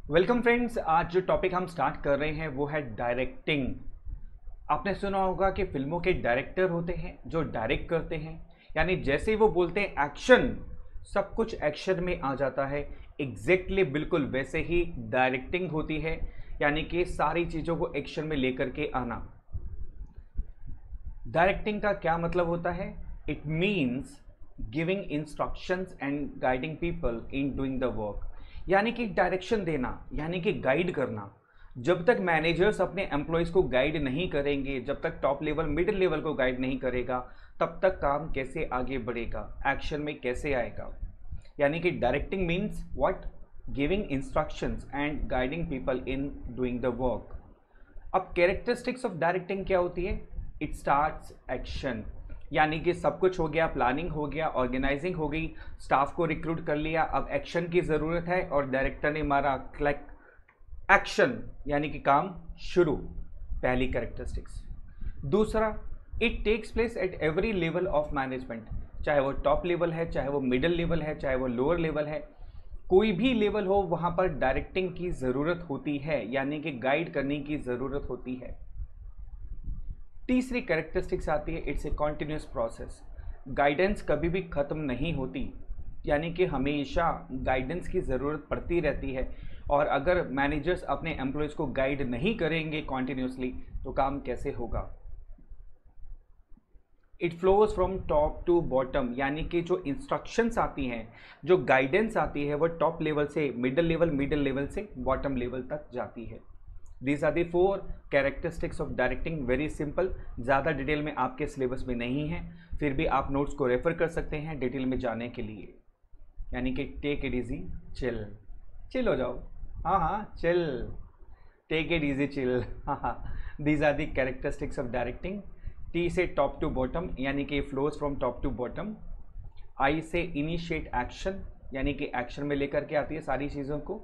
Welcome friends. आज जो topic हम स्टार्ट कर रहे हैं वो है डायरेक्टिंग। आपने सुना होगा कि फिल्मों के डायरेक्टर होते हैं जो डायरेक्ट करते हैं, यानी जैसे ही वो बोलते हैं एक्शन, सब कुछ एक्शन में आ जाता है। एग्जैक्टली बिल्कुल वैसे ही डायरेक्टिंग होती है, यानी कि सारी चीज़ों को एक्शन में लेकर के आना। डायरेक्टिंग का क्या मतलब होता है? It means giving instructions and guiding people in doing the work, यानी कि डायरेक्शन देना, यानी कि गाइड करना। जब तक मैनेजर्स अपने एम्प्लॉयज़ को गाइड नहीं करेंगे, जब तक टॉप लेवल मिडिल लेवल को गाइड नहीं करेगा, तब तक काम कैसे आगे बढ़ेगा, एक्शन में कैसे आएगा। यानी कि directing means what? Giving instructions and guiding people in doing the work. अब कैरेक्टरिस्टिक्स ऑफ डायरेक्टिंग क्या होती है? इट स्टार्ट्स एक्शन, यानी कि सब कुछ हो गया, प्लानिंग हो गया, ऑर्गेनाइजिंग हो गई, स्टाफ को रिक्रूट कर लिया, अब एक्शन की ज़रूरत है और डायरेक्टर ने मारा क्लिक, एक्शन, यानी कि काम शुरू। पहली कैरेक्टरिस्टिक्स। दूसरा, it takes place at every level of management, चाहे वो टॉप लेवल है, चाहे वो मिडिल लेवल है, चाहे वो लोअर लेवल है, कोई भी लेवल हो, वहाँ पर डायरेक्टिंग की ज़रूरत होती है, यानी कि गाइड करने की ज़रूरत होती है। तीसरी कैरेक्टरिस्टिक्स आती है, it's a continuous process. Guidance कभी भी ख़त्म नहीं होती, यानी कि हमेशा गाइडेंस की ज़रूरत पड़ती रहती है। और अगर मैनेजर्स अपने एम्प्लॉयज़ को गाइड नहीं करेंगे कॉन्टिन्यूसली, तो काम कैसे होगा? It flows from top to bottom, यानी कि जो इंस्ट्रक्शंस आती हैं, जो गाइडेंस आती है, वो टॉप लेवल से मिडिल लेवल से बॉटम लेवल तक जाती है। These are the 4 characteristics of directing. Very simple, ज़्यादा डिटेल में आपके सिलेबस में नहीं है, फिर भी आप नोट्स को रेफर कर सकते हैं डिटेल में जाने के लिए। यानी कि take it easy, chill, chill हो जाओ। हाँ हाँ, chill, take it easy, chill. हाँ हाँ, these are the characteristics of directing. T से टॉप टू बॉटम, यानी कि flows from top to bottom. I से इनिशिएट एक्शन, यानी कि एक्शन में लेकर के आती है सारी चीज़ों को।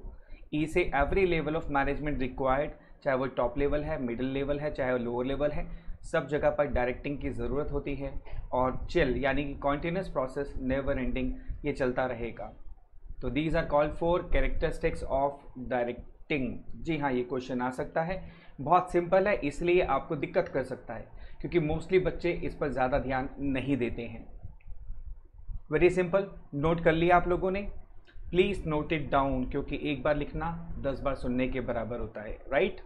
ई से every level of management required, चाहे वो टॉप लेवल है, मिडिल लेवल है, चाहे वो लोअर लेवल है, सब जगह पर डायरेक्टिंग की ज़रूरत होती है। और चिल, यानी कि कॉन्टिन्यूस प्रोसेस, नेवर एंडिंग, ये चलता रहेगा। तो these are called 4 characteristics of directing. जी हाँ, ये क्वेश्चन आ सकता है, बहुत सिंपल है, इसलिए आपको दिक्कत कर सकता है क्योंकि मोस्टली बच्चे इस पर ज़्यादा ध्यान नहीं देते हैं। वेरी सिंपल, नोट कर लिया आप लोगों ने? प्लीज़ नोट इट डाउन, क्योंकि एक बार लिखना 10 बार सुनने के बराबर होता है, राइट?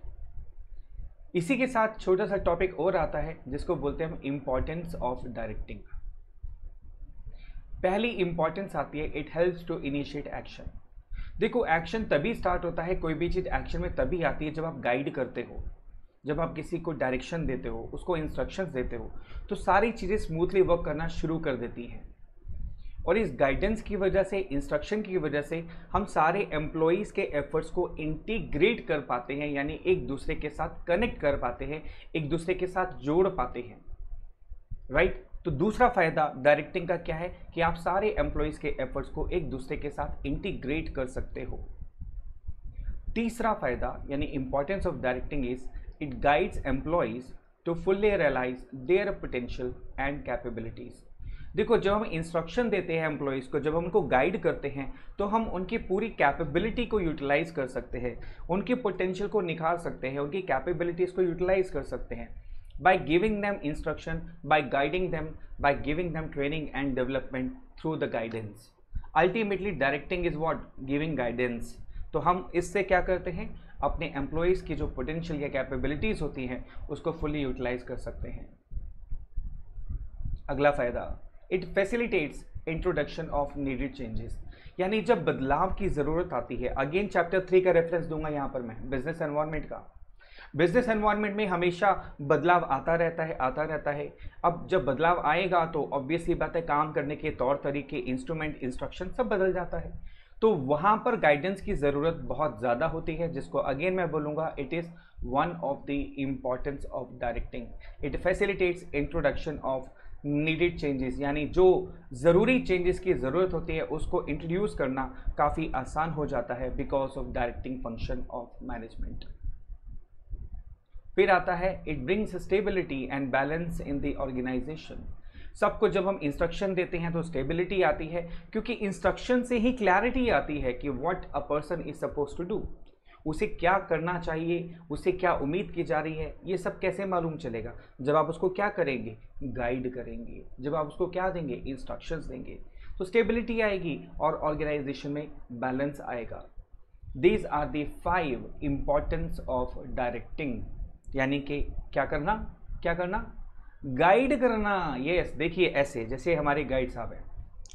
इसी के साथ छोटा सा टॉपिक और आता है जिसको बोलते हैं हम इम्पॉर्टेंस ऑफ डायरेक्टिंग। पहली इंपॉर्टेंस आती है, it helps to initiate action. देखो, एक्शन तभी स्टार्ट होता है, कोई भी चीज़ एक्शन में तभी आती है जब आप गाइड करते हो, जब आप किसी को डायरेक्शन देते हो, उसको इंस्ट्रक्शंस देते हो, तो सारी चीज़ें स्मूथली वर्क करना शुरू कर देती हैं। और इस गाइडेंस की वजह से, इंस्ट्रक्शन की वजह से हम सारे एम्प्लॉयज़ के एफर्ट्स को इंटीग्रेट कर पाते हैं, यानी एक दूसरे के साथ कनेक्ट कर पाते हैं, एक दूसरे के साथ जोड़ पाते हैं, राइट? तो दूसरा फ़ायदा डायरेक्टिंग का क्या है कि आप सारे एम्प्लॉयज़ के एफर्ट्स को एक दूसरे के साथ इंटीग्रेट कर सकते हो। तीसरा फ़ायदा यानी importance of directing is it guides employees to fully realise their potential and capabilities. देखो, जब हम इंस्ट्रक्शन देते हैं एम्प्लॉयज़ को, जब हम उनको गाइड करते हैं, तो हम उनकी पूरी कैपेबिलिटी को यूटिलाइज कर सकते हैं, उनके पोटेंशियल को निखार सकते हैं, उनकी कैपेबिलिटीज़ को यूटिलाइज कर सकते हैं by giving them instruction, by guiding them, by giving them training and development through the guidance. Ultimately directing is what? Giving guidance. तो हम इससे क्या करते हैं? अपने एम्प्लॉयज़ की जो पोटेंशियल या कैपेबिलिटीज़ होती हैं उसको फुली यूटिलाइज कर सकते हैं। अगला फ़ायदा, it facilitates introduction of needed changes, यानी जब बदलाव की ज़रूरत आती है। अगेन चैप्टर 3 का रेफरेंस दूंगा यहाँ पर मैं, बिजनेस एनवायरनमेंट का। बिजनेस एनवायरनमेंट में हमेशा बदलाव आता रहता है। अब जब बदलाव आएगा तो ऑब्वियस ही बात है, काम करने के तौर तरीके, इंस्ट्रूमेंट, इंस्ट्रक्शन सब बदल जाता है। तो वहाँ पर गाइडेंस की ज़रूरत बहुत ज़्यादा होती है, जिसको अगेन मैं बोलूँगा it is one of the importance of directing. It facilitates introduction of needed changes, यानी जो ज़रूरी चेंजेस की ज़रूरत होती है उसको इंट्रोड्यूस करना काफ़ी आसान हो जाता है because of directing function of management. फिर आता है, it brings stability and balance in the organisation. सबको जब हम इंस्ट्रक्शन देते हैं तो स्टेबिलिटी आती है, क्योंकि इंस्ट्रक्शन से ही क्लैरिटी आती है कि what a person is suppose to do. उसे क्या करना चाहिए, उसे क्या उम्मीद की जा रही है, ये सब कैसे मालूम चलेगा? जब आप उसको क्या करेंगे, गाइड करेंगे, जब आप उसको क्या देंगे, इंस्ट्रक्शंस देंगे, तो स्टेबिलिटी आएगी और ऑर्गेनाइजेशन में बैलेंस आएगा। These are the 5 importance of directing, यानी कि क्या करना, क्या करना, गाइड करना। यस, देखिए ऐसे जैसे हमारे गाइड साहब हैं,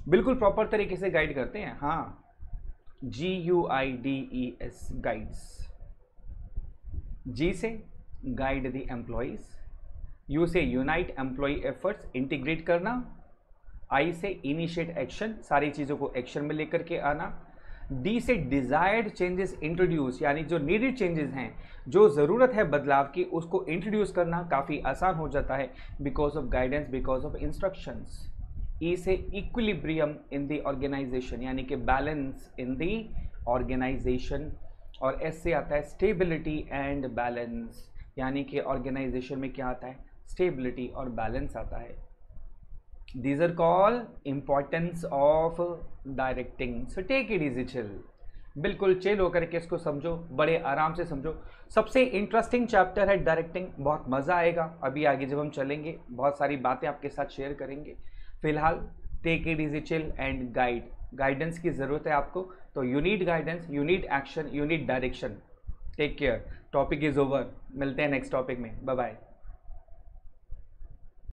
बिल्कुल प्रॉपर तरीके से गाइड करते हैं। हाँ, GUIDES, गाइड्स। G से गाइड द एम्प्लॉइज, U से यूनाइट एम्प्लॉय एफर्ट्स, इंटीग्रेट करना, I से इनिशिएट एक्शन, सारी चीज़ों को एक्शन में लेकर के आना, D से डिजायर्ड चेंजेस इंट्रोड्यूस, यानी जो नीडेड चेंजेस हैं, जो ज़रूरत है बदलाव की, उसको इंट्रोड्यूस करना काफ़ी आसान हो जाता है because of guidance, because of instructions. E से इक्विलिब्रियम इन द ऑर्गेनाइजेशन, यानी कि बैलेंस इन द ऑर्गेनाइजेशन, और S से आता है स्टेबिलिटी एंड बैलेंस, यानी कि ऑर्गेनाइजेशन में क्या आता है, स्टेबिलिटी और बैलेंस आता है। These are called importance of directing. So take it easy, chill. बिल्कुल चिल होकर के इसको समझो, बड़े आराम से समझो। सबसे इंटरेस्टिंग चैप्टर है डायरेक्टिंग, बहुत मज़ा आएगा। अभी आगे जब हम चलेंगे बहुत सारी बातें आपके साथ शेयर करेंगे। फिलहाल take it easy, chill and guide. Guidance की ज़रूरत है आपको, तो you need guidance, you need action, you need direction. Take care, topic is over. मिलते हैं नेक्स्ट टॉपिक में, बाय बाय।